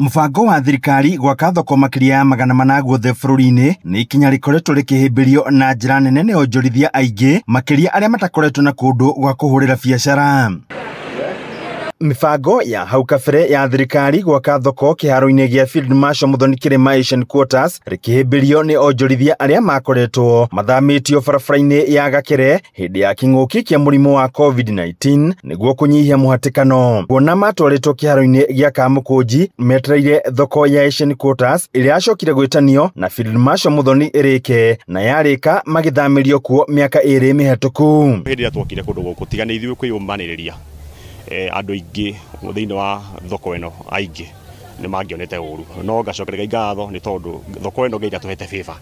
Mũbango wa thirikari gwaka thoko makiria ya magana mana guothe bũrũri-inĩ nĩ ikinya rĩkoretwo rĩkĩhĩmbĩrio na njĩra nene nĩ onjorithia aingĩ makiria arĩa matakoretwo na kũndũ gwa kũhũrĩra biacara. Mibango ya hau kabere ya thirikari gwaka thoko kĩharo-inĩ gĩa Field Marshal Muthoni Kirima Asian Quarters rĩkĩhĩmbĩrio nĩ onjorithia arĩa makoretwo mathamĩtio barabara-inĩ ya Gakere hĩndĩ ya kĩng'ũki kĩa mũrimũ wa COVID-19 nĩguo kũnyihia mũhatĩkano. Kuona matwarĩtwo kĩharo-inĩ gĩa Kamũkũnji metereire thoko ya Asian Quarters ĩrĩa yacokire gwĩtanio na Field Marshal Muthoni ĩrĩke na yarĩka magĩthamĩrio kuo mĩaka 2 mĩhetũku. Hĩndĩ ĩrĩa twokire kũndũ gũkũ tiga nĩ ithuĩ kwĩyũmanĩrĩria andũ aingĩ thĩinĩ wa thoko ĩno aingĩ nĩ mangĩonete ũru no ngacokeria ngatho nĩ tondũ thoko ĩno ngai gatũhete favor.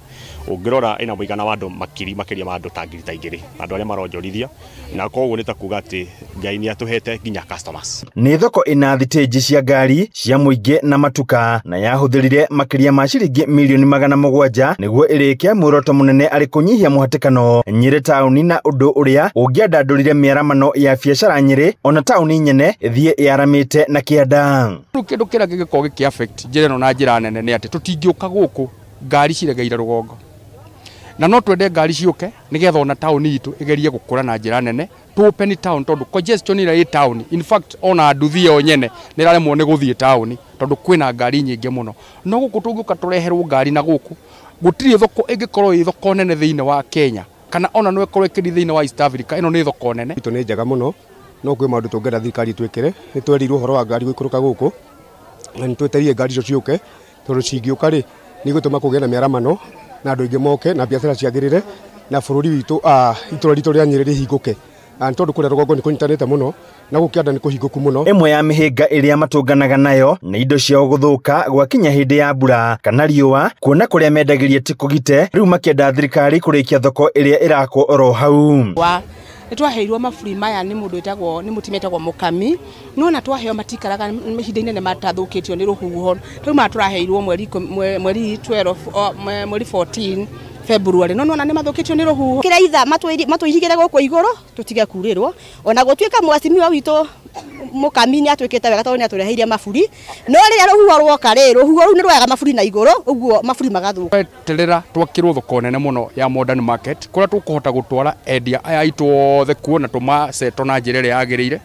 Ũngĩrora ĩna mũigana wa andũ makiria ma andũ ta ngiri ta igĩrĩ andũ arĩa maronjorithia na koguo nĩ ta kuga atĩ ngai nĩ atũhete nginya customers. Nĩ thoko ĩna thitĩnji cia ngari cia mũingĩ na matuka na yahũthĩrire makiria ma ciringi mirioni 700 nĩguo ĩrĩke muoroto mũnene arĩ kũnyihia mũhatĩkano Nyĩrĩ taũni na ũndũ ũrĩa ũngĩandandũrire mĩaramano ya biacara Nyĩrĩ ona taũni nyene ĩthiĩ yaramĩte na kĩanda. Kĩndũ kĩrĩa gĩgĩkorwo gĩkĩaffect njĩra ĩno na njĩra nene nĩ atĩ tũtingĩũka gũkũ ngari ciregeire rũgongo na no twende ngari ciũke nĩgetha ona taũni itũ ĩgerie gũkũra na njĩra nene tũopen town tondũ congestion ĩrĩa ĩ taũni in fact ona nduthi ĩyo nyene nĩ ĩraremwo nĩ gũthiĩ taũni tondũ kwĩna ngari nyingĩ mũno no gũkũ tũngĩũka tũreherwo ngari na gũkũ gũtirĩ thoko ĩngĩkorwo ĩ thoko nene thĩinĩ wa Kenya kana ona no ĩkorwo ĩkĩrĩ thĩinĩ wa East Africa ĩno nĩ thoko nene. Itũ nĩ njega mũno no kwĩ maũndũ tũngĩenda thirikari twĩkĩre nĩ twerirwo ũhoro wa ngari gũikũrũka gũkũ na nĩ twetereire ngari icio ciũke tondũ cingĩũka rĩ nĩ gũtũma kũgĩe na mĩaramano na andũ aingĩ moke na biacara ciagĩrĩre na bũrũri witũ itũra ritũ rĩa Nyĩrĩ rĩhingũke na tondũ kũrĩa rũgongo nĩ kũnyitanĩte mũno na gũkĩanda nĩ kũhingũku mũno. Ĩmwe ya mĩhĩnga ĩrĩa matũnganaga nayo nĩ indo ciao gũthũka gwakinya hĩndĩ ya mbura kana riũa kuona kũrĩa mendagĩria ti kũgite rĩu makĩenda thirikari kũrĩkia thoko ĩrĩa ĩrakwo oro hau. Nĩ twaheirwo maburi maya nĩ mũndũ wĩtagwo nĩ mũtumia wĩtagwo Mũkami no na twaheo matikaraga ihinda inene matathũkĩtio nĩ rũhuho rĩu matũraheirwo mweri 14 February no na nĩ mathũkĩtio nĩ rũhuho kĩrĩa itha matũihigĩre gũkũ igũrũ tũtige kurĩrwo ona gũtuĩka mwacimia witũ Mũkami nĩ atwĩkĩte wega tondũ nĩ atũreheire maburi no rĩrĩa rũhuho rwoka rũhuho rũu nĩ rwaga maburi na igũrũ ũguo maburi magathũka. Tweterera twakĩrwo thoko nene mũno ya modern market kũrĩa tũkũhota gũtwara endia aya aitũ othe kuona tũmaceto na njĩra ĩrĩa yagĩrĩire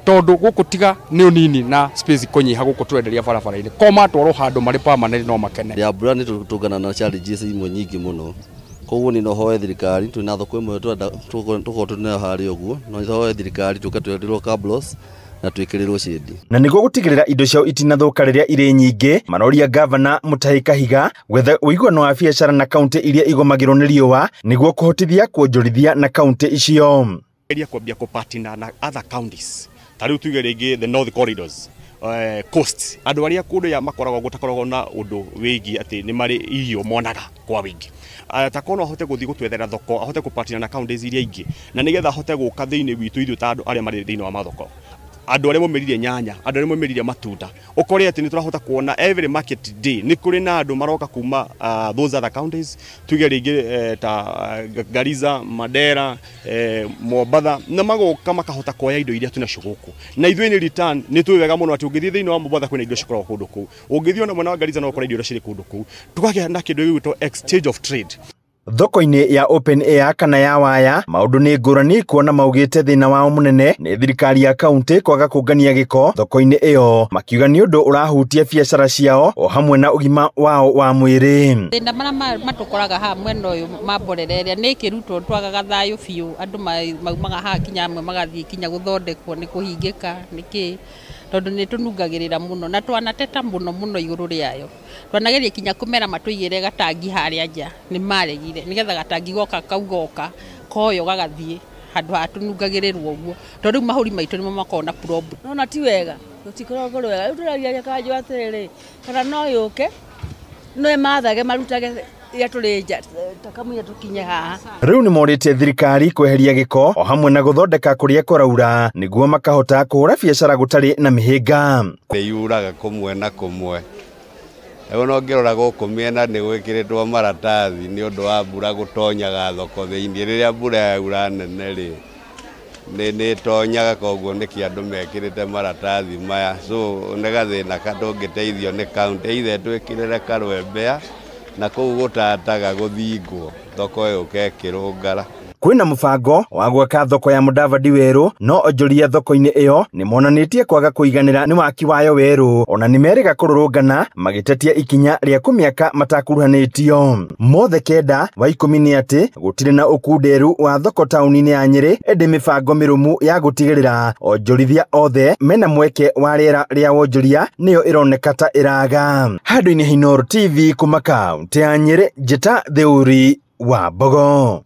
tondũ gũkũ tiga nĩ ũnini na space kũnyiha gũkũ twenderia barabara-inĩ koma twarwo handũ marĩ permanent no makene. Ya mbura nĩ tũtũngana na challenges imwe nyingĩ mũno koguo nĩ no hoe thirikari twĩna thoko ĩmwe tũkorwo twĩna harĩ ũguo no hoe thirikari tũkatwenderwo cablos na twĩkĩrĩrwo shedi. Na nĩguo gũtigĩrĩra indo ciao itinathũka rĩrĩa irĩ nyingĩ maroria gavana Mutahi Kahiga gwetha ũiguano wa biacara na kaunti iria igomagĩrwo nĩ riũa nĩguo kũhotithia kuonjorithia na kaunti icio. Ĩria kwambia kũpartner na other counties tarĩu tuge rĩngĩ the north corridors coast andũ arĩa kũndũ ya makoragwo gũtakoragwo na ũndũ wĩgiĩ atĩ nĩ marĩ irio monaga kwa wingi atakono ahote gũthiĩ gũtwethera thoko ahote kũpartner na counties iria ingĩ na nĩgetha ahote gũka thĩinĩ witũ ithuĩ ta andũ arĩa marĩ thĩinĩ wa mathoko andũ arĩa momerire nyanya andũ arĩa momerire matunda ũkore atĩ nĩ tũrahota kuona every market day nĩ kũrĩ na andũ maroka kuma those other counties tuge rĩngĩ ta Garissa, Mandera, Mombasa na magoka makahota kuoya indo iria tunacio gũkũ na ithuĩ nĩ return nĩ twĩ wega mũno atĩ ũngĩthiĩ thĩinĩ wa Mombasa kwĩna indo cikoragwo kũndũ kũu ũngĩthiĩ ona mwena wa Garissa no ũkore indo cirĩ kũndũ kũu tukagĩa na kĩndũ gĩgwĩtwo exchange of trade. Thoko-inĩ ya open air kana ya waya maũndũ nĩ ngũrani kuona maugĩte thĩna wao mũnene nĩ thirikari ya kaunti kwaga kũngania gĩko thoko-inĩ ĩyo makiuga nĩ ũndũ ũrahutia biacara ciao o hamwe na ũgima wao wa mwĩrĩ. Thĩna marĩa matũkoraga haha mwena ũyũ mamborera ĩrĩa nĩ kĩrutwo twagaga thayũ biũ andũ maumaga haha kinya amwe magathiĩ kinya gũthondekwo nĩ kũhingĩka nĩkĩ tondũ nĩ tũnungagĩrĩra mũno na twanateta mũno igũrũ rĩayo twanageria kinya kũmera matũigĩre gatangi harĩa nja nĩ maregire nĩgetha gatangi goka kaugoka koyo gagathiĩ handũ ha tũnungagĩrĩrwo ũguo tondũ mahũri maitũ nĩ makoragwo na problem no na ti wega tũtikoragwo wega rĩu tũraria kanjũ atĩrĩrĩ kana no yũke no mathage marutage ya tũrĩnja takamuya tũkinye haha. Rĩu nĩ morĩte thirikari kweheria gĩko o hamwe na gũthondeka kũrĩa kũraura nĩguo makahota kũhũra biacara gũtarĩ na mĩhĩnga. Nĩ yuraga kũmwe na kũmwe no ngĩrora gũkũ mĩena nĩ gwĩkĩrĩtwo maratathi nĩ ũndũ wa mbura gũtonyaga thoko thĩinĩ rĩrĩa mbura yaura nene rĩ nĩ tonyaga koguo nĩ kĩandũ mekĩrĩte maratathi maya so nĩ gathĩna katũngĩteithio nĩ kaunti ithe twĩkĩrĩre karwembea na kũu gũtataga gũthingwo thoko yũke ĩkĩrũngara. Kwĩna mũbango wa gwaka thoko ya Mudavadi Werũ, no onjoria thoko-inĩ ĩyo nĩ monanĩtie kwaga kũiganĩra nĩ waki wayo werũ, ona nĩ merĩga kũrũrũngana magĩtetia ikinya rĩa kũmĩaka matakuruhanĩtio. Mothe kenda wa 10 nĩ atĩ gũtirĩ na ũkunderu wa thoko taũni-inĩ ya Nyĩrĩ, ĩndĩ mĩbango mĩrũmu ya gũtigĩrĩra onjorithia othe mena mweke wa rĩera rĩa wonjoria nĩyo ĩroneka ta ĩraga. Handũ-inĩ ha Inooro TV kuma kaunti ya Nyĩrĩ, Njĩta Thĩũri wa Mbogo.